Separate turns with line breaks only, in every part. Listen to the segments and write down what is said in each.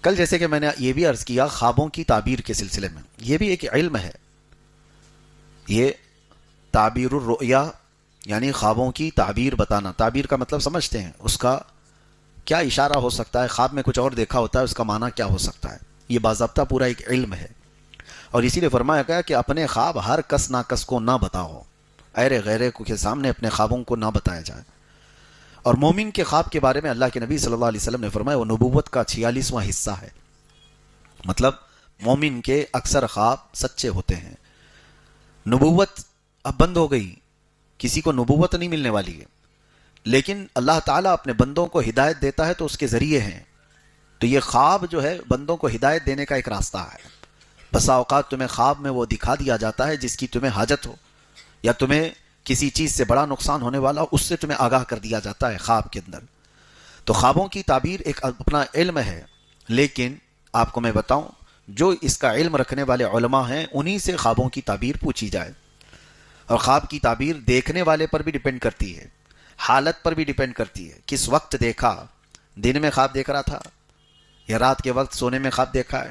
کل جیسے کہ میں نے یہ بھی عرض کیا خوابوں کی تعبیر کے سلسلے میں، یہ بھی ایک علم ہے. یہ تعبیر الرؤیا یعنی خوابوں کی تعبیر بتانا. تعبیر کا مطلب سمجھتے ہیں، اس کا کیا اشارہ ہو سکتا ہے. خواب میں کچھ اور دیکھا ہوتا ہے، اس کا معنی کیا ہو سکتا ہے. یہ باضابطہ پورا ایک علم ہے. اور اسی لیے فرمایا گیا کہ اپنے خواب ہر کس ناکس کو نہ بتاؤ، ایرے غیرے کے سامنے اپنے خوابوں کو نہ بتایا جائے. اور مومن کے خواب کے بارے میں اللہ کے نبی صلی اللہ علیہ وسلم نے فرمایا وہ نبوت کا 46واں حصہ ہے. مطلب مومن کے اکثر خواب سچے ہوتے ہیں. نبوت اب بند ہو گئی، کسی کو نبوت نہیں ملنے والی ہے، لیکن اللہ تعالیٰ اپنے بندوں کو ہدایت دیتا ہے تو اس کے ذریعے ہیں. تو یہ خواب جو ہے بندوں کو ہدایت دینے کا ایک راستہ ہے. بسا اوقات تمہیں خواب میں وہ دکھا دیا جاتا ہے جس کی تمہیں حاجت ہو، یا تمہیں کسی چیز سے بڑا نقصان ہونے والا ہو، اس سے تمہیں آگاہ کر دیا جاتا ہے خواب کے اندر. تو خوابوں کی تعبیر ایک اپنا علم ہے. لیکن آپ کو میں بتاؤں، جو اس کا علم رکھنے والے علماء ہیں انہی سے خوابوں کی تعبیر پوچھی جائے. اور خواب کی تعبیر دیکھنے والے پر بھی ڈیپینڈ کرتی ہے، حالت پر بھی ڈیپینڈ کرتی ہے. کس وقت دیکھا، دن میں خواب دیکھ رہا تھا یا رات کے وقت سونے میں خواب دیکھا ہے،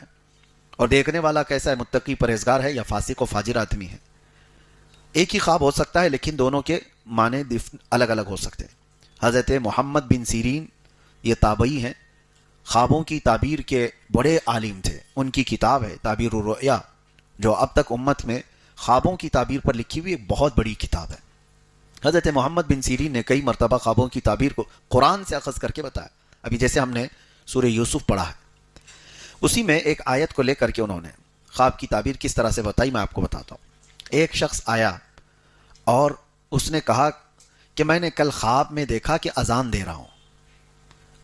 اور دیکھنے والا کیسا ہے، متقی پرہیزگار ہے یا فاسق و فاجر آدمی ہے. ایک ہی خواب ہو سکتا ہے لیکن دونوں کے معنی الگ الگ ہو سکتے ہیں. حضرت محمد بن سیرین یہ تابعی ہیں، خوابوں کی تعبیر کے بڑے عالم تھے. ان کی کتاب ہے تعبیر الرؤیا، جو اب تک امت میں خوابوں کی تعبیر پر لکھی ہوئی ایک بہت بڑی کتاب ہے. حضرت محمد بن سیرین نے کئی مرتبہ خوابوں کی تعبیر کو قرآن سے اخذ کر کے بتایا. ابھی جیسے ہم نے سورہ یوسف پڑھا ہے، اسی میں ایک آیت کو لے کر کے انہوں نے خواب کی تعبیر کس طرح سے بتائی میں آپ کو بتاتا ہوں. ایک شخص آیا اور اس نے کہا کہ میں نے کل خواب میں دیکھا کہ اذان دے رہا ہوں.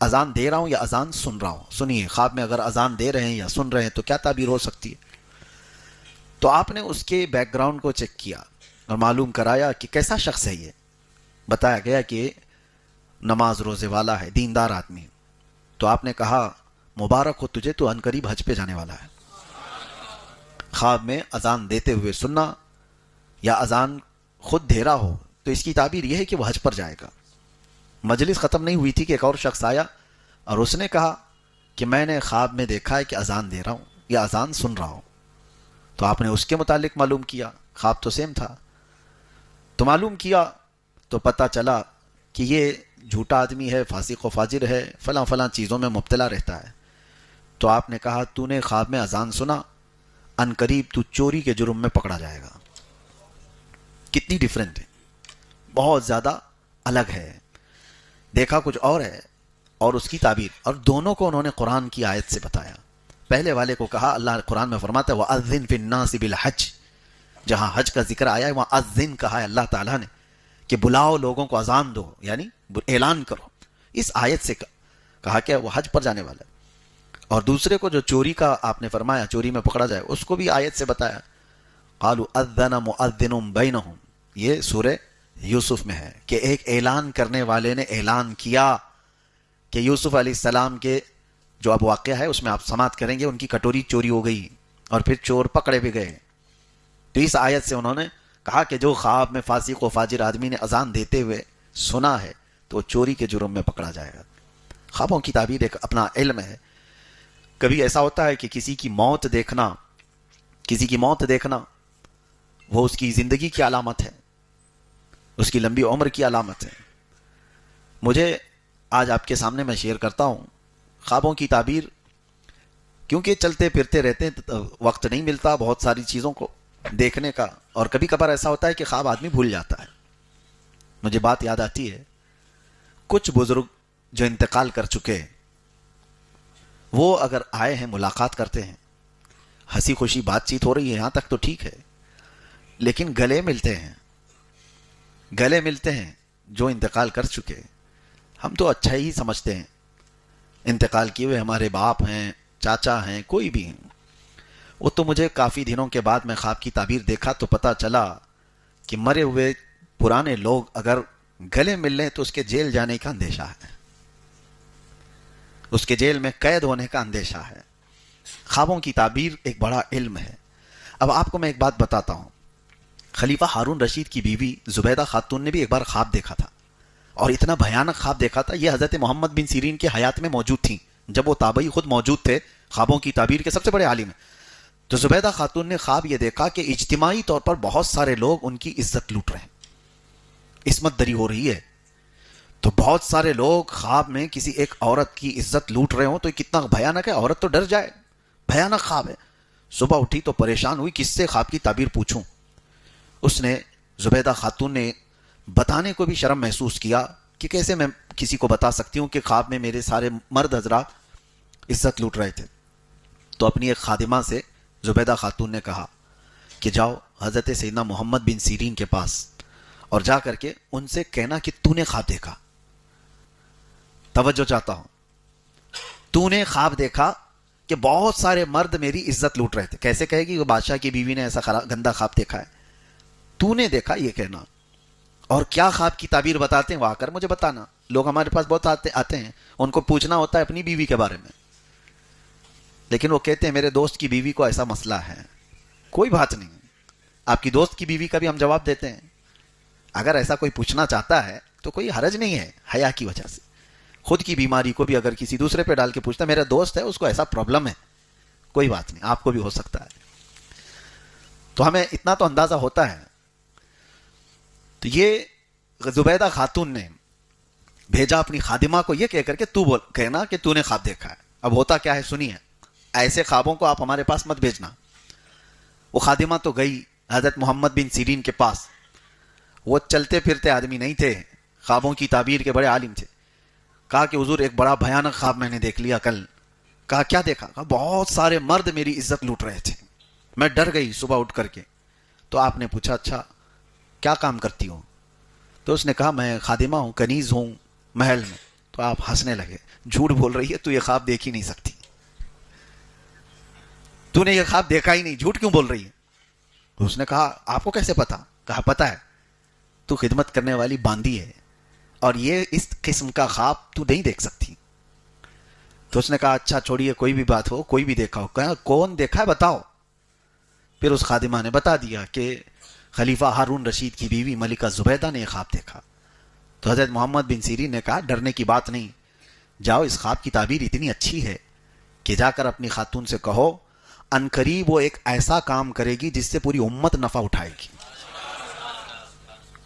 اذان دے رہا ہوں یا اذان سن رہا ہوں. سنیے، خواب میں اگر اذان دے رہے ہیں یا سن رہے ہیں تو کیا تعبیر ہو سکتی ہے. تو آپ نے اس کے بیک گراؤنڈ کو چیک کیا اور معلوم کرایا کہ کیسا شخص ہے. یہ بتایا گیا کہ نماز روزے والا ہے، دیندار آدمی. تو آپ نے کہا مبارک ہو تجھے، تو عنقریب حج پہ جانے والا ہے. خواب میں اذان دیتے ہوئے سننا یا اذان خود دے رہا ہو تو اس کی تعبیر یہ ہے کہ وہ حج پر جائے گا. مجلس ختم نہیں ہوئی تھی کہ ایک اور شخص آیا اور اس نے کہا کہ میں نے خواب میں دیکھا ہے کہ اذان دے رہا ہوں یا اذان سن رہا ہوں. تو آپ نے اس کے متعلق معلوم کیا، خواب تو سیم تھا. تو معلوم کیا تو پتہ چلا کہ یہ جھوٹا آدمی ہے، فاسق و فاجر ہے، فلاں فلاں چیزوں میں مبتلا رہتا ہے. تو آپ نے کہا تو نے خواب میں اذان سنا، ان قریب تو چوری کے جرم میں پکڑا جائے گا. کتنی ڈیفرنٹ ہے، بہت زیادہ الگ ہے. دیکھا کچھ اور ہے اور اس کی تعبیر، اور دونوں کو انہوں نے قرآن کی آیت سے بتایا. پہلے والے کو کہا، اللہ قرآن میں فرماتا ہے وَأَذِّن فِي النَّاسِ بِالْحَجِّ، جہاں حج کا ذکر آیا ہے وہاں اذن کہا ہے اللہ تعالیٰ نے کہ بلاؤ لوگوں کو، اذان دو یعنی اعلان کرو. اس آیت سے کہا کہ وہ حج پر جانے والا ہے. اور دوسرے کو جو چوری کا آپ نے فرمایا چوری میں پکڑا جائے، اس کو بھی آیت سے بتایا. قالوا اذن مؤذن بینہم، یہ سورہ یوسف میں ہے کہ ایک اعلان کرنے والے نے اعلان کیا کہ یوسف علیہ السلام کے جو اب واقعہ ہے اس میں آپ سماعت کریں گے، ان کی کٹوری چوری ہو گئی اور پھر چور پکڑے بھی گئے. تو اس آیت سے انہوں نے کہا کہ جو خواب میں فاسق و فاجر آدمی نے اذان دیتے ہوئے سنا ہے تو وہ چوری کے جرم میں پکڑا جائے گا. خوابوں کی تعبیر ایک اپنا علم ہے. کبھی ایسا ہوتا ہے کہ کسی کی موت دیکھنا وہ اس کی زندگی کی علامت ہے، اس کی لمبی عمر کی علامت ہے. مجھے آج آپ کے سامنے میں شیئر کرتا ہوں خوابوں کی تعبیر، کیونکہ چلتے پھرتے رہتے ہیں، وقت نہیں ملتا بہت ساری چیزوں کو دیکھنے کا. اور کبھی کبھار ایسا ہوتا ہے کہ خواب آدمی بھول جاتا ہے. مجھے بات یاد آتی ہے، کچھ بزرگ جو انتقال کر چکے وہ اگر آئے ہیں ملاقات کرتے ہیں، ہنسی خوشی بات چیت ہو رہی ہے، یہاں تک تو ٹھیک ہے، لیکن گلے ملتے ہیں جو انتقال کر چکے. ہم تو اچھا ہی سمجھتے ہیں، انتقال کیے ہوئے ہمارے باپ ہیں، چاچا ہیں، کوئی بھی ہیں. وہ تو مجھے کافی دنوں کے بعد میں خواب کی تعبیر دیکھا تو پتا چلا کہ مرے ہوئے پرانے لوگ اگر گلے مل لیں تو اس کے جیل جانے کا اندیشہ ہے، اس کے جیل میں قید ہونے کا اندیشہ ہے. خوابوں کی تعبیر ایک بڑا علم ہے. اب آپ کو میں ایک بات بتاتا ہوں، خلیفہ ہارون رشید کی بیوی زبیدہ خاتون نے بھی ایک بار خواب دیکھا تھا، اور اتنا بھیانک خواب دیکھا تھا. یہ حضرت محمد بن سیرین کے حیات میں موجود تھیں، جب وہ تابعی خود موجود تھے خوابوں کی تعبیر کے سب سے بڑے عالم ہیں. تو زبیدہ خاتون نے خواب یہ دیکھا کہ اجتماعی طور پر بہت سارے لوگ ان کی عزت لوٹ رہے ہیں, عصمت دری ہو رہی ہے. تو بہت سارے لوگ خواب میں کسی ایک عورت کی عزت لوٹ رہے ہوں تو کتنا بھیانک ہے, عورت تو ڈر جائے, بھیانک خواب ہے. صبح اٹھی تو پریشان ہوئی, کس سے خواب کی تعبیر پوچھوں. اس نے زبیدہ خاتون نے بتانے کو بھی شرم محسوس کیا کہ کیسے میں کسی کو بتا سکتی ہوں کہ خواب میں میرے سارے مرد حضرات عزت لوٹ رہے تھے. تو اپنی ایک خادمہ سے زبیدہ خاتون نے کہا کہ جاؤ حضرت سیدنا محمد بن سیرین کے پاس اور جا کر کے ان سے کہنا کہ تو نے خواب دیکھا. توجہ چاہتا ہوں, تو نے خواب دیکھا کہ بہت سارے مرد میری عزت لوٹ رہے تھے. کیسے کہے گی وہ بادشاہ کی بیوی نے ایسا گندا خواب دیکھا ہے؟ تو نے دیکھا یہ کہنا. اور کیا خواب کی تعبیر بتاتے ہیں وہ آ کر مجھے بتانا. لوگ ہمارے پاس بہت آتے ہیں, ان کو پوچھنا ہوتا ہے اپنی بیوی کے بارے میں, لیکن وہ کہتے ہیں میرے دوست کی بیوی کو ایسا مسئلہ ہے. کوئی بات نہیں, آپ کی دوست کی بیوی کا بھی ہم جواب دیتے ہیں. اگر ایسا کوئی پوچھنا چاہتا ہے تو کوئی حرج نہیں ہے, حیا کی وجہ سے. خود کی بیماری کو بھی اگر کسی دوسرے پہ ڈال کے پوچھتا ہے میرا دوست ہے اس کو ایسا پرابلم ہے, کوئی بات نہیں, آپ کو بھی ہو سکتا ہے. تو ہمیں اتنا تو اندازہ ہوتا ہے. تو یہ زبیدہ خاتون نے بھیجا اپنی خادمہ کو یہ کہہ کر کے تو کہنا کہ تو نے خواب دیکھا ہے. اب ہوتا کیا ہے سنیے, ایسے خوابوں کو آپ ہمارے پاس مت بھیجنا. وہ خادمہ تو گئی حضرت محمد بن سیرین کے پاس. وہ چلتے پھرتے آدمی نہیں تھے, خوابوں کی تعبیر کے بڑے عالم تھے. کہا کہ حضور ایک بڑا بھیانک خواب میں نے دیکھ لیا کل. کہا کیا دیکھا؟ کہا بہت سارے مرد میری عزت لوٹ رہے تھے, میں ڈر گئی صبح اٹھ کر کے. تو آپ نے پوچھا اچھا کیا کام کرتی ہوں؟ تو اس نے کہا میں خادمہ ہوں, کنیز ہوں محل میں. تو آپ ہنسنے لگے, جھوٹ بول رہی ہے, تو یہ خواب دیکھ ہی نہیں سکتی, تو نے یہ خواب دیکھا ہی نہیں, جھوٹ کیوں بول رہی ہے؟ تو اس نے کہا آپ کو کیسے پتا؟ کہا پتا ہے, تو خدمت کرنے والی باندی ہے اور یہ اس قسم کا خواب تو نہیں دیکھ سکتی. تو اس نے کہا اچھا چھوڑیے, کوئی بھی بات ہو, کوئی بھی دیکھا ہو. کہا کون دیکھا ہے بتاؤ. پھر اس خادمہ نے بتا دیا کہ خلیفہ ہارون رشید کی بیوی ملکہ زبیدہ نے یہ خواب دیکھا. تو حضرت محمد بن سیرین نے کہا ڈرنے کی بات نہیں, جاؤ اس خواب کی تعبیر اتنی اچھی ہے کہ جا کر اپنی خاتون سے کہو ان قریب وہ ایک ایسا کام کرے گی جس سے پوری امت نفع اٹھائے گی,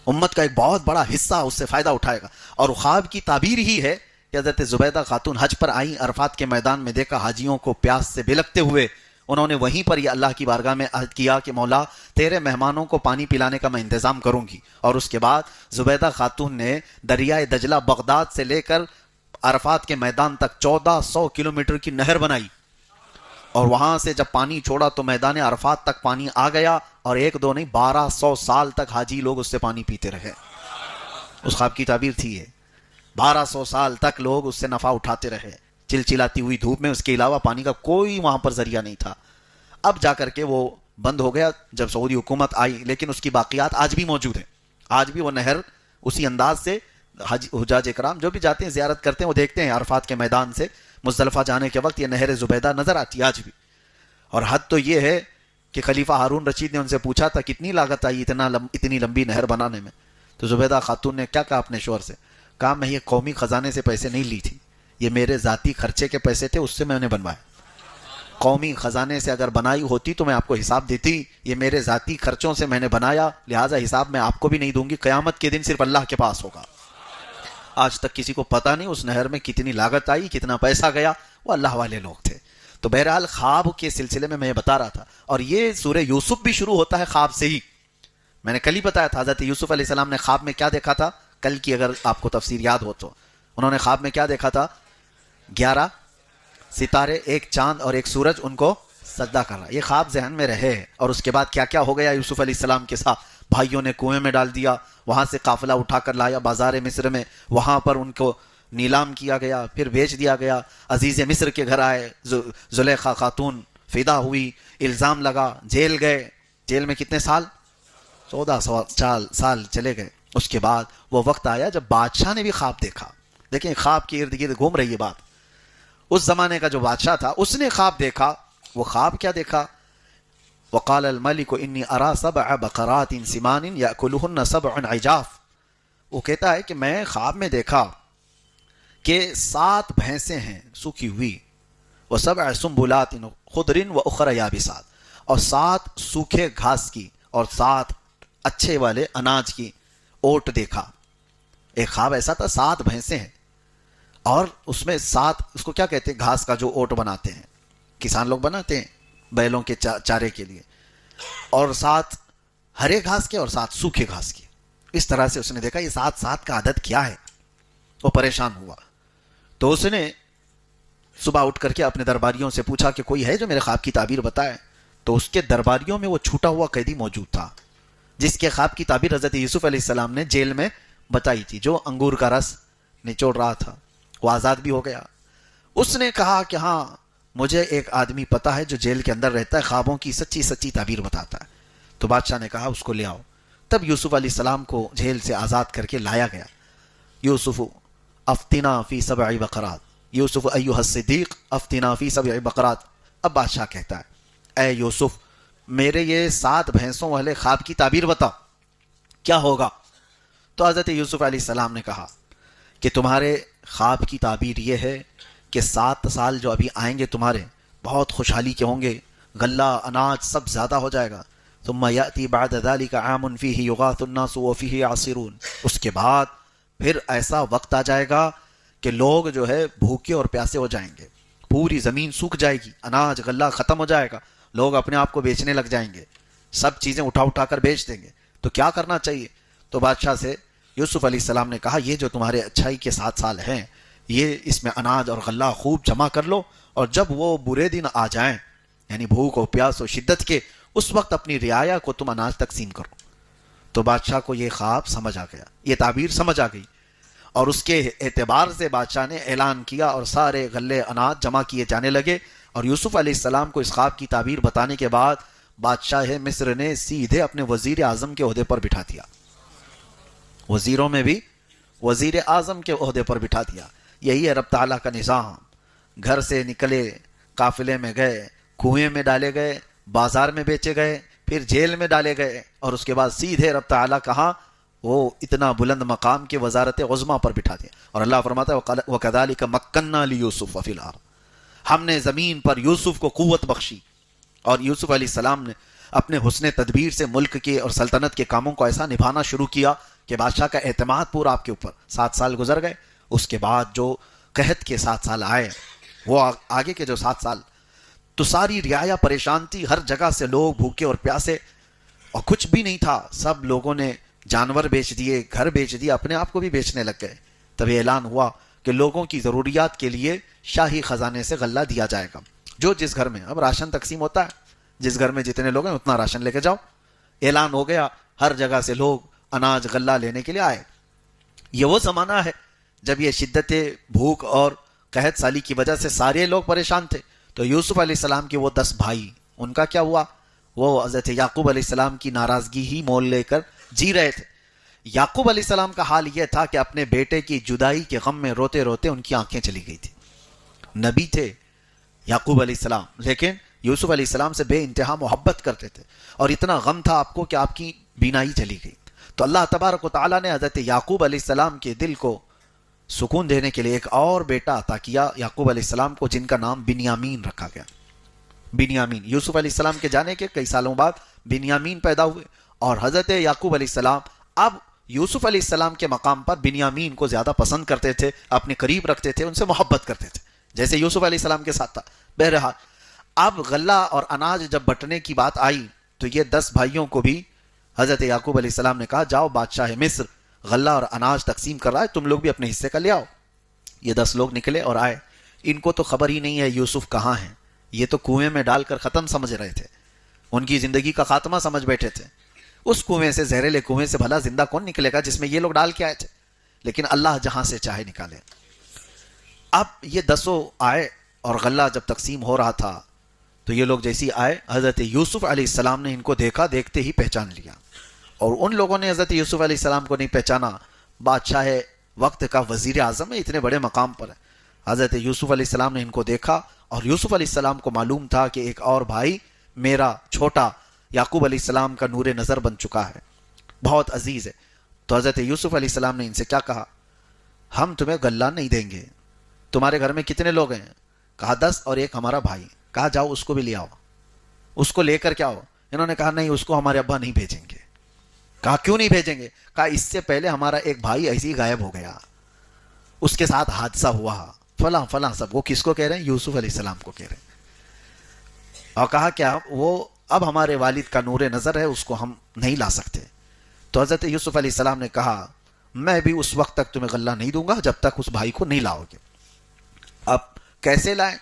امت کا ایک بہت بڑا حصہ اس سے فائدہ اٹھائے گا. اور خواب کی تعبیر ہی ہے کہ حضرت زبیدہ خاتون حج پر آئیں, عرفات کے میدان میں دیکھا حاجیوں کو پیاس سے بلکتے ہوئے. انہوں نے وہیں پر یہ اللہ کی بارگاہ میں عہد کیا کہ مولا تیرے مہمانوں کو پانی پلانے کا میں انتظام کروں گی. اور اس کے بعد زبیدہ خاتون نے دریائے دجلہ بغداد سے لے کر عرفات کے میدان تک 1400 کلومیٹر کی نہر بنائی, اور وہاں سے جب پانی چھوڑا تو میدان عرفات تک پانی آ گیا, اور ایک دو نہیں 1200 سال تک حاجی لوگ اس سے پانی پیتے رہے. اس خواب کی تعبیر تھی یہ, 1200 سال تک لوگ اس سے نفع اٹھاتے رہے چلچلاتی ہوئی دھوپ میں. اس کے علاوہ پانی کا کوئی وہاں پر ذریعہ نہیں تھا. اب جا کر کے وہ بند ہو گیا جب سعودی حکومت آئی, لیکن اس کی باقیات آج بھی موجود ہیں. آج بھی وہ نہر اسی انداز سے حجاج اکرام جو بھی جاتے ہیں زیارت کرتے ہیں وہ دیکھتے ہیں عرفات کے میدان سے مزدلفہ جانے کے وقت یہ نہر زبیدہ نظر آتی ہے آج بھی. اور حد تو یہ ہے کہ خلیفہ ہارون رشید نے ان سے پوچھا تھا کتنی لاگت آئی اتنی لمبی نہر بنانے میں. تو زبیدہ خاتون نے کیا کہا اپنے شوہر سے؟ کہا میں یہ قومی خزانے سے پیسے نہیں لی تھی, یہ میرے ذاتی خرچے کے پیسے تھے, اس سے میں نے بنوایا. قومی خزانے سے اگر بنائی ہوتی تو میں آپ کو حساب دیتی, یہ میرے ذاتی خرچوں سے میں نے بنایا, لہٰذا حساب میں آپ کو بھی نہیں دوں گی, قیامت کے دن صرف اللہ کے پاس ہوگا. آج تک کسی کو پتہ نہیں اس نہر میں کتنی لاگت آئی, کتنا پیسہ گیا, وہ اللہ والے لوگ تھے. تو بہرحال خواب کے سلسلے میں یہ بتا رہا تھا, اور یہ سورہ یوسف بھی شروع ہوتا ہے خواب سے ہی. میں نے کل ہی بتایا تھا حضرت یوسف علیہ السلام نے خواب میں کیا دیکھا تھا, کل کی اگر آپ کو تفسیر یاد ہو تو. انہوں نے خواب میں کیا دیکھا تھا؟ 11 ستارے, ایک چاند اور ایک سورج ان کو سجدہ کر رہا. یہ خواب ذہن میں رہے. اور اس کے بعد کیا کیا ہو گیا یوسف علیہ السلام کے ساتھ؟ بھائیوں نے کنویں میں ڈال دیا, وہاں سے قافلہ اٹھا کر لایا بازار مصر میں, وہاں پر ان کو نیلام کیا گیا, پھر بیچ دیا گیا. عزیز مصر کے گھر آئے, زلیخا خاتون فدا ہوئی, الزام لگا, جیل گئے. جیل میں کتنے سال؟ 14 سال چلے گئے. اس کے بعد وہ وقت آیا جب بادشاہ نے بھی خواب دیکھا. دیکھیں خواب کے ارد گرد گھوم رہی ہے بات. اس زمانے کا جو بادشاہ تھا اس نے خواب دیکھا. وہ خواب کیا دیکھا؟ وقال الملك انی ارى 7 بقرات سمان یاکلهن 7 عجاف. وہ کہتا ہے کہ میں خواب میں دیکھا کہ 7 بھینسیں ہیں سوکھی ہوئی, وسبع سنبلات خضر واخر یابسات، اور 7 سوکھے گھاس کی اور 7 اچھے والے اناج کی اوٹ دیکھا۔ ایک خواب ایسا تھا 7 بھینسیں ہیں اور اس میں 7، اس کو کیا کہتے ہیں، گھاس کا جو اوٹ بناتے ہیں، کسان لوگ بناتے ہیں بیلوں کے چارے کے لیے، اور 7 ہرے گھاس کے اور 7 سوکھے گھاس کے۔ اس طرح سے اس نے دیکھا یہ 7 کا عدد کیا ہے، وہ پریشان ہوا۔ تو اس نے صبح اٹھ کر کے اپنے درباریوں سے پوچھا کہ کوئی ہے جو میرے خواب کی تعبیر بتائے؟ تو اس کے درباریوں میں وہ چھوٹا ہوا قیدی موجود تھا جس کے خواب کی تعبیر حضرت یوسف علیہ السلام نے جیل میں بتائی تھی، جو انگور کا رس نچوڑ رہا تھا، وہ آزاد بھی ہو گیا۔ اس نے کہا کہ ہاں مجھے ایک آدمی پتا ہے جو جیل کے اندر رہتا ہے، خوابوں کی سچی سچی تعبیر بتاتا ہے۔ تو بادشاہ نے کہا اس کو لے آؤ۔ تب یوسف علیہ السلام کو جیل سے آزاد کر کے لایا گیا۔ یوسف افتنا فی 7 بقرات، یوسف ایھا الصدیق افتنا فی 7 بقرات۔ اب بادشاہ کہتا ہے اے یوسف میرے یہ 7 بھینسوں والے خواب کی تعبیر بتا، کیا ہوگا؟ تو حضرت یوسف علیہ السلام نے کہا کہ تمہارے خواب کی تعبیر یہ ہے کہ 7 سال جو ابھی آئیں گے تمہارے بہت خوشحالی کے ہوں گے، غلہ اناج سب زیادہ ہو جائے گا۔ ثم یأتی بعد ذلك عام فیہ یغاث الناس وفیہ یعصرون، اس کے بعد پھر ایسا وقت آ جائے گا کہ لوگ جو ہے بھوکے اور پیاسے ہو جائیں گے، پوری زمین سوکھ جائے گی، اناج غلہ ختم ہو جائے گا، لوگ اپنے آپ کو بیچنے لگ جائیں گے، سب چیزیں اٹھا اٹھا کر بیچ دیں گے، تو کیا کرنا چاہیے؟ تو بادشاہ سے یوسف علیہ السلام نے کہا یہ جو تمہارے اچھائی کے 7 سال ہیں، یہ اس میں اناج اور غلہ خوب جمع کر لو، اور جب وہ برے دن آ جائیں، یعنی بھوک اور پیاس اور شدت کے، اس وقت اپنی رعایا کو تم اناج تقسیم کرو۔ تو بادشاہ کو یہ خواب سمجھ آ گیا، یہ تعبیر سمجھ آ گئی، اور اس کے اعتبار سے بادشاہ نے اعلان کیا اور سارے غلے اناج جمع کیے جانے لگے۔ اور یوسف علیہ السلام کو اس خواب کی تعبیر بتانے کے بعد بادشاہ مصر نے سیدھے اپنے وزیر اعظم کے عہدے پر بٹھا دیا، وزیروں میں بھی وزیر اعظم کے عہدے پر بٹھا دیا۔ یہی ہے رب تعالیٰ کا نظام، گھر سے نکلے، قافلے میں گئے، کنویں میں ڈالے گئے، بازار میں بیچے گئے، پھر جیل میں ڈالے گئے، اور اس کے بعد سیدھے رب تعالیٰ کہاں وہ اتنا بلند مقام کے وزارت عظمیٰ پر بٹھا دیا۔ اور اللہ فرماتا ہے وَكَذَلِكَ مَكَّنَّا لِيُوسُفَ فِي الْأَرْضِ، ہم نے زمین پر یوسف کو قوت بخشی، اور یوسف علیہ السلام نے اپنے حسن تدبیر سے ملک کے اور سلطنت کے کاموں کو ایسا نبھانا شروع کیا کہ بادشاہ کا اعتماد پورا آپ کے اوپر۔ 7 سال گزر گئے، اس کے بعد جو قحط کے 7 سال آئے، وہ آگے کے جو 7 سال، تو ساری رعایا پریشان تھی، ہر جگہ سے لوگ بھوکے اور پیاسے، اور کچھ بھی نہیں تھا، سب لوگوں نے جانور بیچ دیے، گھر بیچ دیے، اپنے آپ کو بھی بیچنے لگ گئے۔ تب اعلان ہوا کہ لوگوں کی ضروریات کے لیے شاہی خزانے سے غلہ دیا جائے گا، جو جس گھر میں، اب راشن تقسیم ہوتا ہے، جس گھر میں جتنے لوگ ہیں اتنا راشن لے کے جاؤ۔ اعلان ہو گیا، ہر جگہ سے لوگ اناج غلہ لینے کے لیے آئے۔ یہ وہ زمانہ ہے جب یہ شدت بھوک اور قحط سالی کی وجہ سے سارے لوگ پریشان تھے۔ تو یوسف علیہ السلام کے وہ 10 بھائی، ان کا کیا ہوا؟ وہ حضرت یعقوب علیہ السلام کی ناراضگی ہی مول لے کر جی رہے تھے۔ یعقوب علیہ السلام کا حال یہ تھا کہ اپنے بیٹے کی جدائی کے غم میں روتے روتے ان کی آنکھیں چلی گئی تھی۔ نبی تھے یعقوب علیہ السلام، لیکن یوسف علیہ السلام سے بے انتہا محبت کرتے تھے، اور اتنا غم تھا آپ کو کہ آپ کی بینائی چلی گئی۔ تو اللہ تبارک و تعالیٰ نے حضرت یعقوب علیہ السلام کے دل کو سکون دینے کے لیے ایک اور بیٹا عطا کیا یعقوب علیہ السلام کو، جن کا نام بنیامین رکھا گیا۔ بنیامین، یوسف علیہ السلام کے جانے کے کئی سالوں بعد بنیامین پیدا ہوئے، اور حضرت یعقوب علیہ السلام اب یوسف علیہ السلام کے مقام پر بنیامین کو زیادہ پسند کرتے تھے، اپنے قریب رکھتے تھے، ان سے محبت کرتے تھے، جیسے یوسف علیہ السلام کے ساتھ تھا۔ بہرحال اب غلہ اور اناج جب بٹنے کی بات آئی تو یہ 10 بھائیوں کو بھی حضرت یعقوب علیہ السلام نے کہا جاؤ بادشاہ مصر غلہ اور اناج تقسیم کر رہا ہے، تم لوگ بھی اپنے حصے کا لے آؤ۔ یہ 10 لوگ نکلے اور آئے، ان کو تو خبر ہی نہیں ہے یوسف کہاں ہیں، یہ تو کنویں میں ڈال کر ختم سمجھ رہے تھے، ان کی زندگی کا خاتمہ سمجھ بیٹھے تھے۔ اس کنویں سے، زہریلے کنویں سے بھلا زندہ کون نکلے گا جس میں یہ لوگ ڈال کے آئے تھے، لیکن اللہ جہاں سے چاہے نکالے۔ اب یہ 10 آئے اور غلہ جب تقسیم ہو رہا تھا تو یہ لوگ جیسی آئے، حضرت یوسف علیہ السلام نے ان کو دیکھا، دیکھتے ہی پہچان لیا، اور ان لوگوں نے حضرت یوسف علیہ السلام کو نہیں پہچانا۔ بادشاہ وقت کا وزیر اعظم ہے، اتنے بڑے مقام پر ہے۔ حضرت یوسف علیہ السلام نے ان کو دیکھا، اور یوسف علیہ السلام کو معلوم تھا کہ ایک اور بھائی میرا چھوٹا یعقوب علیہ السلام کا نور نظر بن چکا ہے، بہت عزیز ہے۔ تو حضرت یوسف علیہ السلام نے ان سے کیا کہا؟ ہم تمہیں غلہ نہیں دیں گے، تمہارے گھر میں کتنے لوگ ہیں؟ کہا 10 اور ایک ہمارا بھائی. کہا جاؤ اس کو بھی لے آؤ, اس کو لے کر کے آؤ. انہوں نے کہا نہیں, اس کو ہمارے ابا نہیں بھیجیں گے. کہا کیوں نہیں بھیجیں گے؟ کہا اس سے پہلے ہمارا ایک بھائی ایسے ہی غائب ہو گیا, اس کے ساتھ حادثہ ہوا فلاں فلاں سب. وہ کس کو کہہ رہے ہیں؟ یوسف علیہ السلام کو کہہ رہے ہیں. اور کہا کیا وہ اب ہمارے والد کا نور نظر ہے, اس کو ہم نہیں لا سکتے. تو حضرت یوسف علیہ السلام نے کہا میں بھی اس وقت تک تمہیں غلہ نہیں دوں گا جب تک اس بھائی کو نہیں لاؤ گے. اب کیسے لائیں؟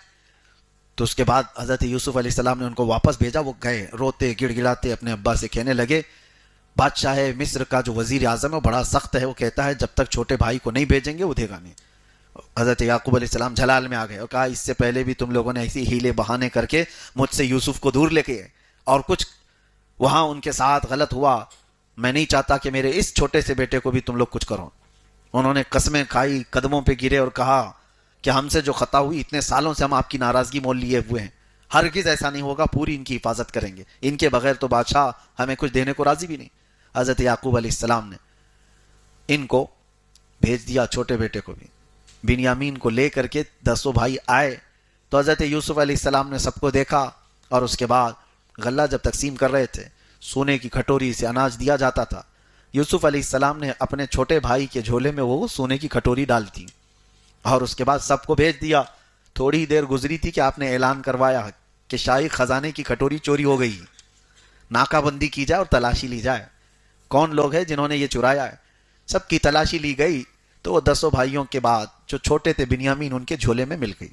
تو اس کے بعد حضرت یوسف علیہ السلام نے ان کو واپس بھیجا. وہ گئے روتے گڑ گڑاتے اپنے ابا سے کہنے لگے, بادشاہ مصر کا جو وزیر اعظم ہے وہ بڑا سخت ہے, وہ کہتا ہے جب تک چھوٹے بھائی کو نہیں بھیجیں گے وہ دے گا نہیں. حضرت یعقوب علیہ السلام جلال میں آ گئے اور کہا اس سے پہلے بھی تم لوگوں نے ایسی ہیلے بہانے کر کے مجھ سے یوسف کو دور لے کے, اور کچھ وہاں ان کے ساتھ غلط ہوا. میں نہیں چاہتا کہ میرے اس چھوٹے سے بیٹے کو بھی تم لوگ کچھ کرو. انہوں نے قسمیں کھائی, قدموں پہ گرے اور کہا کہ ہم سے جو خطا ہوئی, اتنے سالوں سے ہم آپ کی ناراضگی مول لیے ہوئے ہیں, ہرگز ایسا نہیں ہوگا, پوری ان کی حفاظت کریں گے, ان کے بغیر تو بادشاہ ہمیں کچھ دینے کو راضی بھی نہیں. حضرت یعقوب علیہ السلام نے ان کو بھیج دیا, چھوٹے بیٹے کو بھی. بنیامین کو لے کر کے 10 بھائی آئے تو حضرت یوسف علیہ السلام نے سب کو دیکھا, اور اس کے بعد غلہ جب تقسیم کر رہے تھے سونے کی کھٹوری سے اناج دیا جاتا تھا. یوسف علیہ السلام نے اپنے چھوٹے بھائی کے جھولے میں وہ سونے کی کھٹوری ڈال دی اور اس کے بعد سب کو بھیج دیا. تھوڑی دیر گزری تھی کہ آپ نے اعلان کروایا کہ شاہی خزانے کی کھٹوری چوری ہو گئی, ناکہ بندی کی جائے اور تلاشی لی جائے, کون لوگ ہیں جنہوں نے یہ چرایا ہے. سب کی تلاشی لی گئی تو وہ 10 بھائیوں کے بعد جو چھوٹے تھے بنیامین ان کے جھولے میں مل گئی.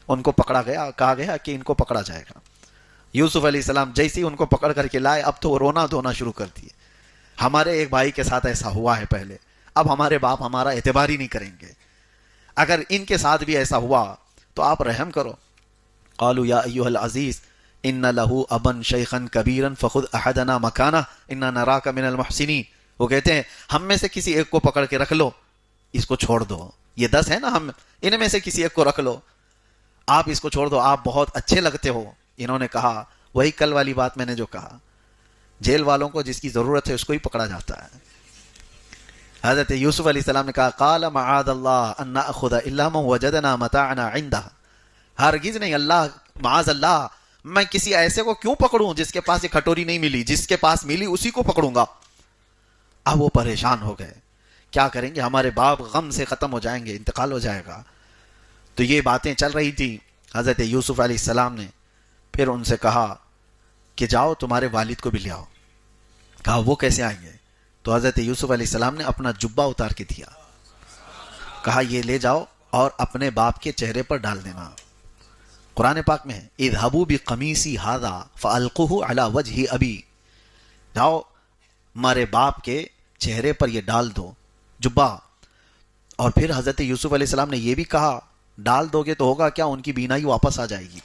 ان کو پکڑا گیا, کہا گیا کہ ان کو پکڑا جائے گا. یوسف علیہ السلام جیسے ہی ان کو پکڑ کر کے لائے, اب تو وہ رونا دھونا شروع کر دیے. ہمارے ایک بھائی کے ساتھ ایسا ہوا ہے پہلے, اب ہمارے باپ ہمارا اعتبار ہی نہیں کریں گے, اگر ان کے ساتھ بھی ایسا ہوا تو آپ رحم کرو. قالوا یا ایھا العزیز ان لہ ابا شیخا کبیرا فخذ احدنا مکانہ انا نراک من المحسنین. وہ کہتے ہیں ہم میں سے کسی ایک کو پکڑ کے رکھ لو, اس کو چھوڑ دو. یہ 10 ہے نا, ہم ان میں سے کسی ایک کو رکھ لو, آپ اس کو چھوڑ دو, آپ بہت اچھے لگتے ہو. انہوں نے کہا وہی کل والی بات میں نے جو کہا, جیل والوں کو جس کی ضرورت ہے اس کو ہی پکڑا جاتا ہے. حضرت یوسف علیہ السلام نے کہا قال معاذ اللہ ان ناخذ الا من وجدنا متاعنا عنده. ہرگز نہیں, اللہ معاذ اللہ, میں کسی ایسے کو کیوں پکڑوں جس کے پاس یہ کھٹوری نہیں ملی, جس کے پاس ملی اسی کو پکڑوں گا. اب وہ پریشان ہو گئے, کیا کریں گے, ہمارے باپ غم سے ختم ہو جائیں گے, انتقال ہو جائے گا. تو یہ باتیں چل رہی تھی. حضرت یوسف علیہ السلام نے پھر ان سے کہا کہ جاؤ تمہارے والد کو بھی لے آؤ. کہا وہ کیسے آئیں گے؟ تو حضرت یوسف علیہ السلام نے اپنا جبہ اتار کے دیا, کہا یہ لے جاؤ اور اپنے باپ کے چہرے پر ڈال دینا. قرآن پاک میں ہے اذهبوا بقمیصی ھذا فالقوه علی وجہ ابی. جاؤ ہمارے باپ کے چہرے پر یہ ڈال دو جبہ. اور پھر حضرت یوسف علیہ السلام نے یہ بھی کہا ڈال دو گے تو ہوگا کیا, ان کی بینائی واپس آ جائے گی.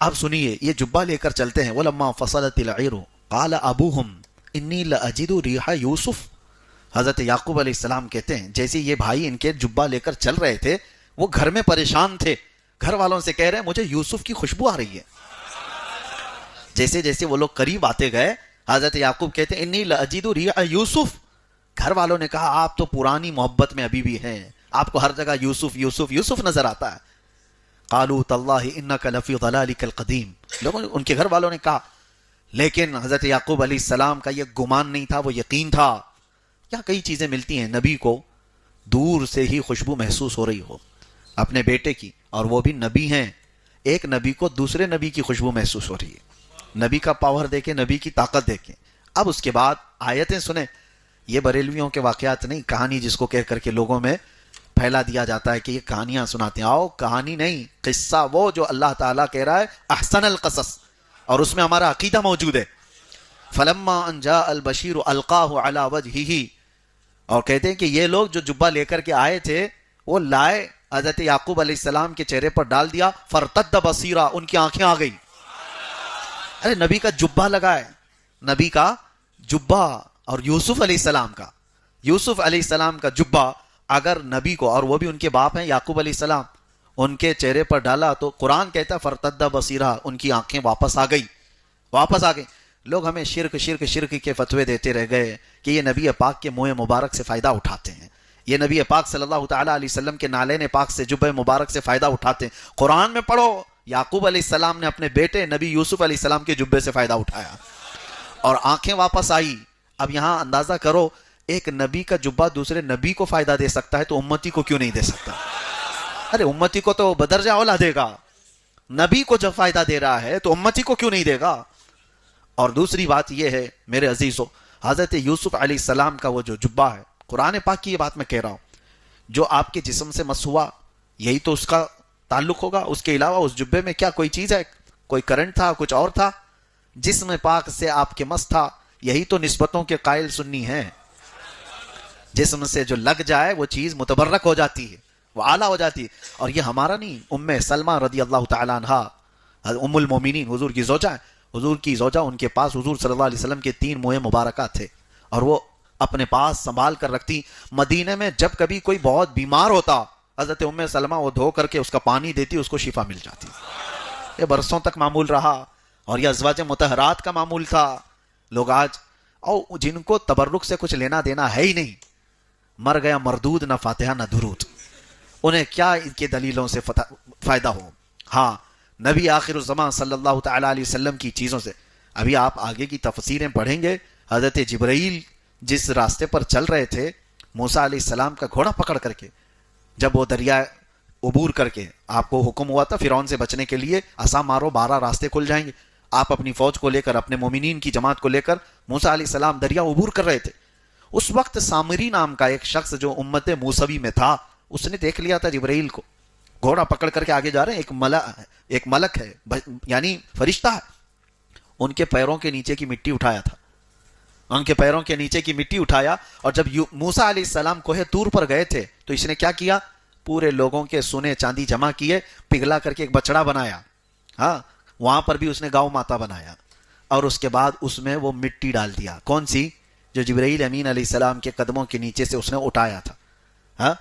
اب سنیے, یہ جبہ لے کر چلتے ہیں. وَلَمَّا فَصَلَتِ الْعِيرُ قَالَ أَبُوهُمْ إِنِّي لَأَجِدُ رِيحَ یوسف. حضرت یعقوب علیہ السلام کہتے ہیں جیسے یہ بھائی ان کے جبہ لے کر چل رہے تھے, وہ گھر میں پریشان تھے, گھر والوں سے کہہ رہے ہیں مجھے یوسف کی خوشبو آ رہی ہے. جیسے جیسے وہ لوگ قریب آتے گئے, حضرت یعقوب کہتے ہیں انی لأجد ریح یوسف. گھر والوں نے کہا آپ تو پرانی محبت میں ابھی بھی ہیں, آپ کو ہر جگہ یوسف یوسف یوسف نظر آتا ہے. قالوا تاللہ انک لفی ضلالک القدیم. لوگوں ان کے گھر والوں نے کہا, لیکن حضرت یعقوب علیہ السلام کا یہ گمان نہیں تھا, وہ یقین تھا. کیا کئی چیزیں ملتی ہیں, نبی کو دور سے ہی خوشبو محسوس ہو رہی ہو اپنے بیٹے کی, اور وہ بھی نبی ہیں. ایک نبی کو دوسرے نبی کی خوشبو محسوس ہو رہی ہے, نبی کا پاور دیکھیں, نبی کی طاقت دیکھیں. اب اس کے بعد آیتیں سنیں. یہ بریلویوں کے واقعات نہیں, کہانی جس کو کہہ کر کے لوگوں میں پھیلا دیا جاتا ہے کہ یہ کہانیاں سناتے ہیں. آؤ کہانی نہیں, قصہ وہ جو اللہ تعالیٰ کہہ رہا ہے احسن القصص, اور اس میں ہمارا عقیدہ موجود ہے. فلما ان جاء البشیر القاہ علی وجہہ. اور کہتے ہیں کہ یہ لوگ جو جبہ لے کر کے آئے تھے وہ لائے, حضرت یعقوب علیہ السلام کے چہرے پر ڈال دیا, فرتد بصیرا, ان کی آنکھیں آ گئی. ارے نبی کا جبہ لگا ہے, نبی کا جبہ, اور یوسف علیہ السلام کا, یوسف علیہ السلام کا جبہ اگر نبی کو, اور وہ بھی ان کے باپ ہیں یعقوب علیہ السلام, ان کے چہرے پر ڈالا تو قرآن کہتا ہے فرتد بصیرا, ان کی آنکھیں واپس آ گئی, واپس آ گئی. لوگ ہمیں شرک شرک شرک کے فتوے دیتے رہ گئے کہ یہ نبی پاک کے منہ مبارک سے فائدہ اٹھاتے ہیں, یہ نبی پاک صلی اللہ تعالیٰ علیہ وسلم کے نالین پاک سے جبہ مبارک سے فائدہ اٹھاتے ہیں. قرآن میں پڑھو یعقوب علیہ السلام نے اپنے بیٹے نبی یوسف علیہ السلام کے جبے سے فائدہ اٹھایا اور آنکھیں واپس آئی. اب یہاں اندازہ کرو ایک نبی کا جبہ دوسرے نبی کو فائدہ دے سکتا ہے تو امتی کو کیوں نہیں دے سکتا؟ ارے امتی کو تو بدرجہ اولا دے گا، نبی کو جب فائدہ دے رہا ہے تو امتی کو کیوں نہیں دے گا؟ اور دوسری بات یہ ہے میرے عزیزو، حضرت یوسف علیہ السلام کا وہ جو جبہ ہے، قرآن پاک کی یہ بات میں کہہ رہا ہوں، جو آپ کے جسم سے مس ہوا یہی تو اس کا تعلق ہوگا. اس کے علاوہ اس جبے میں کیا کوئی چیز ہے؟ کوئی کرنٹ تھا؟ کچھ اور تھا؟ جسم پاک سے آپ کے مس تھا. یہی تو نسبتوں کے قائل سنی ہیں. جسم سے جو لگ جائے وہ چیز متبرک ہو جاتی ہے، وہ اعلیٰ ہو جاتی ہے. اور یہ ہمارا نہیں، ام سلمہ رضی اللہ تعالیٰ عنہا ام المومنین حضور کی زوجہ ہے، حضور کی زوجہ، ان کے پاس حضور صلی اللہ علیہ وسلم کے 3 منہ مبارکات تھے اور وہ اپنے پاس سنبھال کر رکھتی. مدینے میں جب کبھی کوئی بہت بیمار ہوتا حضرت ام سلمہ وہ دھو کر کے اس کا پانی دیتی، اس کو شفا مل جاتی. یہ برسوں تک معمول رہا اور یہ ازواج مطہرات کا معمول تھا. لوگ آج اور جن کو تبرک سے کچھ لینا دینا ہے ہی نہیں، مر گیا مردود، نہ فاتحہ نہ درود، انہیں کیا ان کے دلیلوں سے فائدہ ہو؟ ہاں نبی آخر الزمان صلی اللہ تعالیٰ علیہ وسلم کی چیزوں سے. ابھی آپ آگے کی تفسیریں پڑھیں گے، حضرت جبرائیل جس راستے پر چل رہے تھے موسیٰ علیہ السلام کا گھوڑا پکڑ کر کے، جب وہ دریا عبور کر کے آپ کو حکم ہوا تھا فرعون سے بچنے کے لیے عصا مارو 12 راستے کھل جائیں گے، آپ اپنی فوج کو لے کر اپنے مومنین کی جماعت کو لے کر موسیٰ علیہ السلام دریا عبور کر رہے تھے. اس وقت سامری نام کا ایک شخص جو امت موسوی میں تھا، اس نے دیکھ لیا تھا جبرائیل کو گھوڑا پکڑ کر کے آگے جا رہے ہیں. ایک ملک ہے یعنی فرشتہ ہے. ان کے پیروں کے نیچے کی مٹی اٹھایا تھا، ان کے پیروں کے نیچے کی مٹی اٹھایا. اور جب موسیٰ علیہ السلام کوہ طور پر گئے تھے تو اس نے کیا کیا؟ پورے لوگوں کے سونے چاندی جمع کیے، پگھلا کر کے ایک بچڑا بنایا. ہاں وہاں پر بھی اس نے گاؤں ماتا بنایا اور اس کے بعد اس میں وہ مٹی ڈال دیا. کون سی؟ جو جبرائیل امین علیہ السلام کے قدموں کے نیچے سے اس نے اٹھایا تھا. ہاں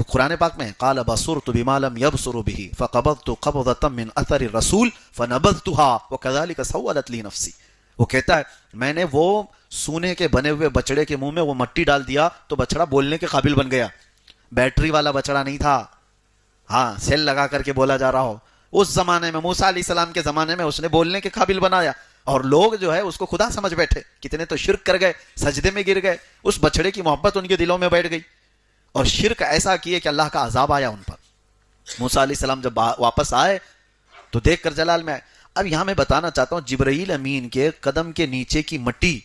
قرآن پاک میں قال بصرت بما لم يبصروا به فقبضت قبضة من اثر الرسول فنبذتها وكذلك سولت لي نفسي. وہ کہتا ہے میں نے وہ سونے کے بنے ہوئے بچڑے کے منہ میں وہ مٹی ڈال دیا تو بچڑا بولنے کے قابل بن گیا. بیٹری والا بچڑا نہیں تھا، ہاں سیل لگا کر کے بولا جا رہا ہو. اس زمانے میں موسیٰ علیہ السلام کے زمانے میں اس نے بولنے کے قابل بنایا اور لوگ جو ہے اس کو خدا سمجھ بیٹھے. کتنے تو شرک کر گئے، سجدے میں گر گئے. اس بچڑے کی محبت ان کے دلوں میں بیٹھ گئی اور شرک ایسا کیے کہ اللہ کا عذاب آیا ان پر. موسیٰ علیہ السلام جب واپس آئے تو دیکھ کر جلال میں آئے. اب یہاں میں بتانا چاہتا ہوں جبرائیل امین کے قدم کے نیچے کی مٹی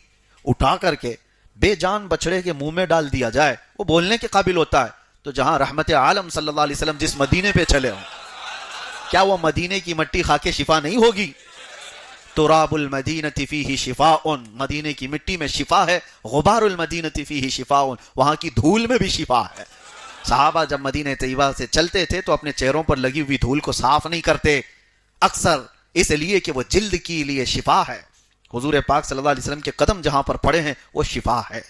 اٹھا کر کے بے جان بچڑے کے منہ میں ڈال دیا جائے، وہ بولنے کے قابل ہوتا ہے. تو جہاں رحمت عالم صلی اللہ علیہ وسلم جس مدینے پہ چلے ہوں، کیا وہ مدینے کی مٹی کھا کے شفا نہیں ہوگی؟ تراب المدینۃ فیہ شفاء، مدینے کی مٹی میں شفا ہے. غبار المدینۃ فیہ شفاء، وہاں کی دھول میں بھی شفا ہے. صحابہ جب مدینہ طیبہ سے چلتے تھے تو اپنے چہروں پر لگی ہوئی دھول کو صاف نہیں کرتے، اکثر اس لیے کہ وہ جلد کے لیے شفا ہے. حضور پاک صلی اللہ علیہ وسلم کے قدم جہاں پر پڑے ہیں وہ شفا ہے.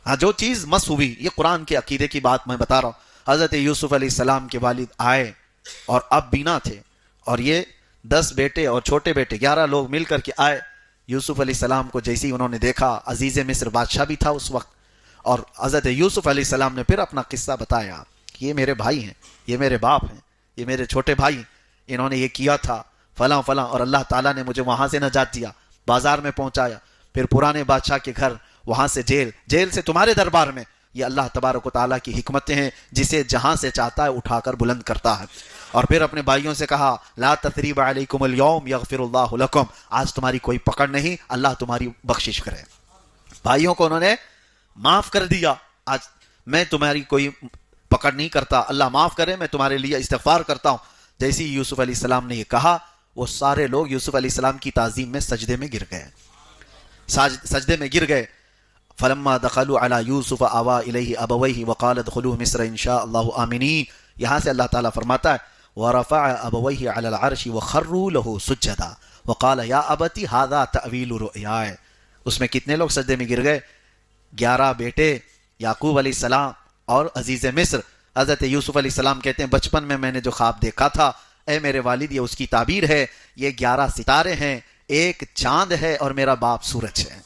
ہاں جو چیز مس ہوئی، یہ قرآن کے عقیدے کی بات میں بتا رہا ہوں. حضرت یوسف علیہ السلام کے والد آئے اور اب بینا تھے اور یہ 10 بیٹے اور چھوٹے بیٹے 11 لوگ مل کر کے آئے. یوسف علیہ السلام کو جیسے ہی انہوں نے دیکھا، عزیز مصر بادشاہ بھی تھا اس وقت، اور حضرت یوسف علیہ السلام نے پھر اپنا قصہ بتایا کہ یہ میرے بھائی ہیں، یہ میرے باپ ہیں، یہ میرے چھوٹے بھائی ہیں، انہوں نے یہ کیا تھا فلاں فلاں، اور اللہ تعالیٰ نے مجھے وہاں سے نجات دیا، بازار میں پہنچایا، پھر پرانے بادشاہ کے گھر، وہاں سے جیل سے تمہارے دربار میں. یہ اللہ تبارک و تعالیٰ کی حکمتیں ہیں، جسے جہاں سے چاہتا ہے اٹھا کر بلند کرتا ہے. اور پھر اپنے بھائیوں سے کہا لا تثریب علیکم اليوم یغفر اللہ لکم، آج تمہاری کوئی پکڑ نہیں، اللہ تمہاری بخشش کرے. بھائیوں کو انہوں نے معاف کر دیا، آج میں تمہاری کوئی پکڑ نہیں کرتا، اللہ معاف کرے، میں تمہارے لیے استغفار کرتا ہوں. جیسے ہی یوسف علیہ السلام نے یہ کہا، وہ سارے لوگ یوسف علیہ السلام کی تعظیم میں سجدے میں گر گئے. فلما دخلوا على يوسف آوى إليه أبويه وقال ادخلوا مصر إن شاء الله آمنين. یہاں سے اللہ تعالیٰ فرماتا ہے ورفع أبويه على العرش وخروا له سجدا وقال يا أبت هذا تأويل رؤياي. اس میں کتنے لوگ سجدے میں گر گئے؟ 11 بیٹے یعقوب علیہ السلام اور عزیز مصر. حضرت یوسف علیہ السلام کہتے ہیں بچپن میں نے جو خواب دیکھا تھا، اے میرے والد یہ اس کی تعبیر ہے، یہ 11 ستارے ہیں، ایک چاند ہے اور میرا باپ سورج ہے.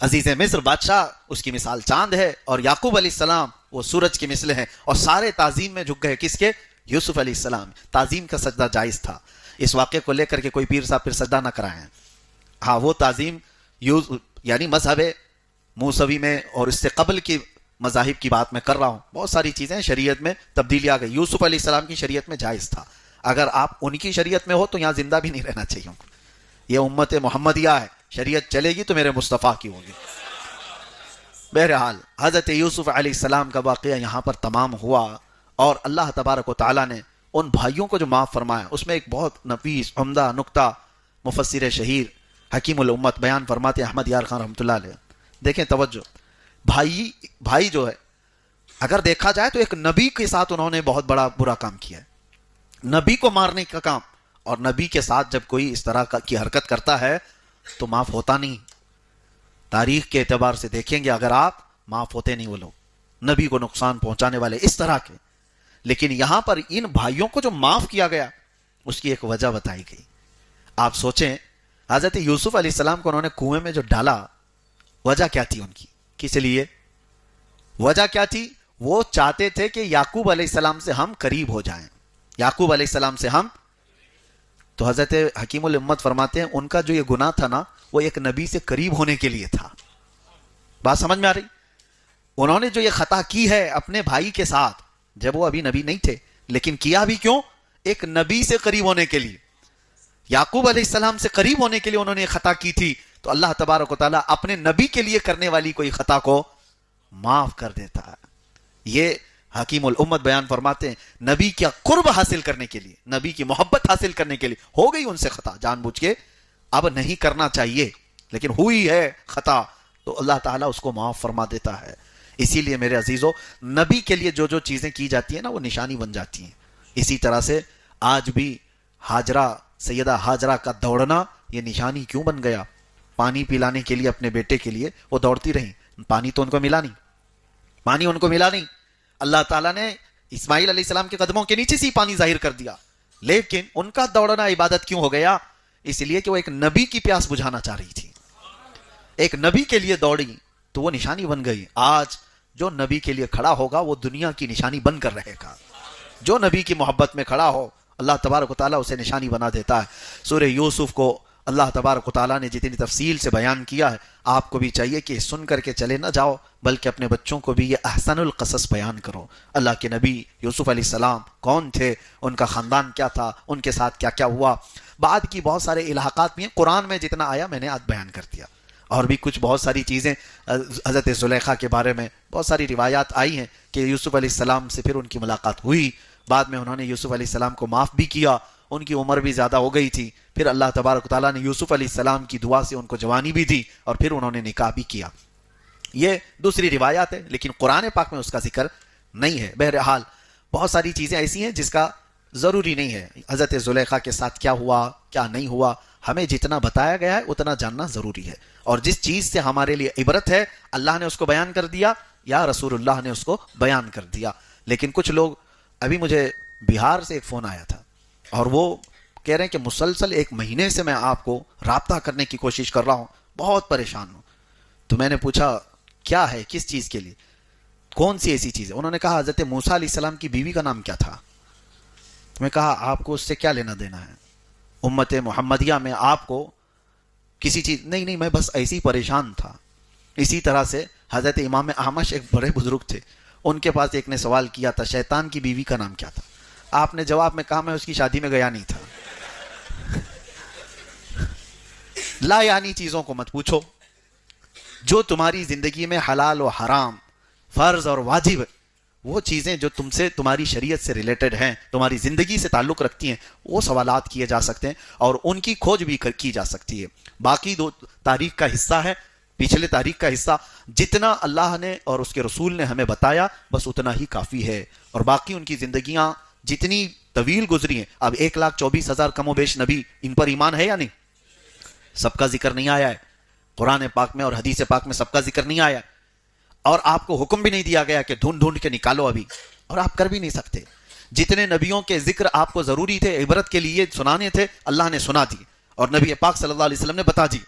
عزیز مصر بادشاہ اس کی مثال چاند ہے، اور یعقوب علیہ السلام وہ سورج کی مثل ہیں، اور سارے تعظیم میں جھک گئے کس کے؟ یوسف علیہ السلام۔ تعظیم کا سجدہ جائز تھا، اس واقعے کو لے کر کے کوئی پیر صاحب پھر سجدہ نہ کرائیں۔ ہاں وہ تعظیم یعنی مذہب موسوی میں اور اس سے قبل کی مذاہب کی بات میں کر رہا ہوں، بہت ساری چیزیں شریعت میں تبدیلی آ گئی۔ یوسف علیہ السلام کی شریعت میں جائز تھا، اگر آپ ان کی شریعت میں ہو تو یہاں زندہ بھی نہیں رہنا چاہیے۔ یہ امت محمدیہ ہے، شریعت چلے گی تو میرے مصطفیٰ کی ہوگی۔ بہرحال حضرت یوسف علیہ السلام کا واقعہ یہاں پر تمام ہوا، اور اللہ تبارک و تعالیٰ نے ان بھائیوں کو جو معاف فرمایا، اس میں ایک بہت نفیس عمدہ نکتہ مفسر شہیر حکیم الامت بیان فرماتے احمد یار خان رحمۃ اللہ علیہ۔ دیکھیں توجہ، بھائی جو ہے اگر دیکھا جائے تو ایک نبی کے ساتھ انہوں نے بہت بڑا برا کام کیا ہے، نبی کو مارنے کا کام، اور نبی کے ساتھ جب کوئی اس طرح کی حرکت کرتا ہے تو معاف ہوتا نہیں۔ تاریخ کے اعتبار سے دیکھیں گے اگر آپ، معاف ہوتے نہیں وہ لوگ، نبی کو نقصان پہنچانے والے اس طرح کے۔ لیکن یہاں پر ان بھائیوں کو جو معاف کیا گیا اس کی ایک وجہ بتائی گئی۔ آپ سوچیں حضرت یوسف علیہ السلام کو انہوں نے کنویں میں جو ڈالا، وجہ کیا تھی ان کی؟ کس لیے وجہ کیا تھی؟ وہ چاہتے تھے کہ یعقوب علیہ السلام سے ہم قریب ہو جائیں، یعقوب علیہ السلام سے ہم۔ تو حضرت حکیم الامت فرماتے ہیں ان کا جو یہ گناہ تھا نا، وہ ایک نبی سے قریب ہونے کے لیے تھا۔ بات سمجھ میں آ رہی؟ انہوں نے جو یہ خطا کی ہے اپنے بھائی کے ساتھ، جب وہ ابھی نبی نہیں تھے، لیکن کیا بھی کیوں؟ ایک نبی سے قریب ہونے کے لیے، یعقوب علیہ السلام سے قریب ہونے کے لیے انہوں نے یہ خطا کی تھی۔ تو اللہ تبارک و تعالیٰ اپنے نبی کے لیے کرنے والی کوئی خطا کو معاف کر دیتا ہے۔ یہ حکیم الامت بیان فرماتے ہیں نبی کا قرب حاصل کرنے کے لیے، نبی کی محبت حاصل کرنے کے لیے ہو گئی ان سے خطا جان بوجھ کے، اب نہیں کرنا چاہیے لیکن ہوئی ہے خطا، تو اللہ تعالیٰ اس کو معاف فرما دیتا ہے۔ اسی لیے میرے عزیزو، نبی کے لیے جو جو چیزیں کی جاتی ہیں نا وہ نشانی بن جاتی ہیں۔ اسی طرح سے آج بھی ہاجرہ، سیدہ ہاجرہ کا دوڑنا یہ نشانی کیوں بن گیا؟ پانی پلانے کے لیے اپنے بیٹے کے لیے وہ دوڑتی رہیں، پانی تو ان کو ملا نہیں، پانی ان کو ملا نہیں۔ اللہ تعالیٰ نے اسماعیل علیہ السلام کے قدموں کے نیچے سے پانی ظاہر کر دیا، لیکن ان کا دوڑنا عبادت کیوں ہو گیا؟ اس لیے کہ وہ ایک نبی کی پیاس بجھانا چاہ رہی تھی، ایک نبی کے لیے دوڑی تو وہ نشانی بن گئی۔ آج جو نبی کے لیے کھڑا ہوگا وہ دنیا کی نشانی بن کر رہے گا، جو نبی کی محبت میں کھڑا ہو اللہ تبارک و تعالیٰ اسے نشانی بنا دیتا ہے۔ سورہ یوسف کو اللہ تبارک و تعالیٰ نے جتنی تفصیل سے بیان کیا ہے، آپ کو بھی چاہیے کہ سن کر کے چلے نہ جاؤ، بلکہ اپنے بچوں کو بھی یہ احسن القصص بیان کرو۔ اللہ کے نبی یوسف علیہ السلام کون تھے، ان کا خاندان کیا تھا، ان کے ساتھ کیا کیا ہوا، بعد کی بہت سارے الحاقات بھی ہیں، قرآن میں جتنا آیا میں نے آج بیان کر دیا۔ اور بھی کچھ بہت ساری چیزیں حضرت زلیخا کے بارے میں بہت ساری روایات آئی ہیں کہ یوسف علیہ السلام سے پھر ان کی ملاقات ہوئی، بعد میں انہوں نے یوسف علیہ السلام کو معاف بھی کیا، ان کی عمر بھی زیادہ ہو گئی تھی، پھر اللہ تبارک و تعالیٰ نے یوسف علیہ السلام کی دعا سے ان کو جوانی بھی دی اور پھر انہوں نے نکاح بھی کیا۔ یہ دوسری روایات ہے لیکن قرآن پاک میں اس کا ذکر نہیں ہے۔ بہرحال بہت ساری چیزیں ایسی ہیں جس کا ضروری نہیں ہے حضرت زلیخا کے ساتھ کیا ہوا کیا نہیں ہوا، ہمیں جتنا بتایا گیا ہے اتنا جاننا ضروری ہے، اور جس چیز سے ہمارے لیے عبرت ہے اللہ نے اس کو بیان کر دیا یا رسول اللہ نے اس کو بیان کر دیا۔ لیکن کچھ لوگ، ابھی مجھے بہار سے ایک فون آیا تھا اور وہ کہہ رہے ہیں کہ مسلسل 1 مہینے سے میں آپ کو رابطہ کرنے کی کوشش کر رہا ہوں، بہت پریشان ہوں۔ تو میں نے پوچھا کیا ہے، کس چیز کے لیے، کون سی ایسی چیز ہے؟ انہوں نے کہا حضرت موسیٰ علیہ السلام کی بیوی کا نام کیا تھا؟ میں کہا آپ کو اس سے کیا لینا دینا ہے، امت محمدیہ میں آپ کو کسی چیز نہیں، میں بس ایسی پریشان تھا۔ اسی طرح سے حضرت امام احمش ایک بڑے بزرگ تھے، ان کے پاس ایک نے سوال کیا تھا شیطان کی بیوی کا نام کیا تھا؟ آپ نے جواب میں کہا میں اس کی شادی میں گیا نہیں تھا۔ لا یعنی چیزوں کو مت پوچھو، جو تمہاری زندگی میں حلال و حرام، فرض اور واجب، وہ چیزیں جو تم سے، تمہاری شریعت سے ریلیٹڈ ہیں، تمہاری زندگی سے تعلق رکھتی ہیں، وہ سوالات کیے جا سکتے ہیں اور ان کی کھوج بھی کی جا سکتی ہے۔ باقی دو تاریخ کا حصہ ہے، پچھلے تاریخ کا حصہ، جتنا اللہ نے اور اس کے رسول نے ہمیں بتایا بس اتنا ہی کافی ہے، اور باقی ان کی زندگیاں جتنی طویل گزری ہیں، اب 1,24,000 کم و بیش نبی، ان پر ایمان ہے یا نہیں؟ سب کا ذکر نہیں آیا ہے قرآن پاک میں اور حدیث پاک میں، سب کا ذکر نہیں آیا ہے، اور آپ کو حکم بھی نہیں دیا گیا کہ ڈھونڈ کے نکالو ابھی، اور آپ کر بھی نہیں سکتے۔ جتنے نبیوں کے ذکر آپ کو ضروری تھے، عبرت کے لیے سنانے تھے، اللہ نے سنا دی اور نبی پاک صلی اللہ علیہ وسلم نے بتا دی۔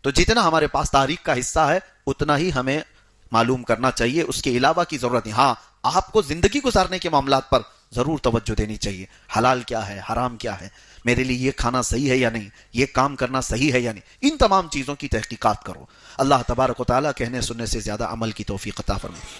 تو جتنا ہمارے پاس تاریخ کا حصہ ہے اتنا ہی ہمیں معلوم کرنا چاہیے، اس کے علاوہ کی ضرورت نہیں۔ ہاں آپ کو زندگی گزارنے کے معاملات پر ضرور توجہ دینی چاہیے، حلال کیا ہے، حرام کیا ہے، میرے لیے یہ کھانا صحیح ہے یا نہیں، یہ کام کرنا صحیح ہے یا نہیں، ان تمام چیزوں کی تحقیقات کرو۔ اللہ تبارک و تعالیٰ کہنے سننے سے زیادہ عمل کی توفیق عطا فرمائے۔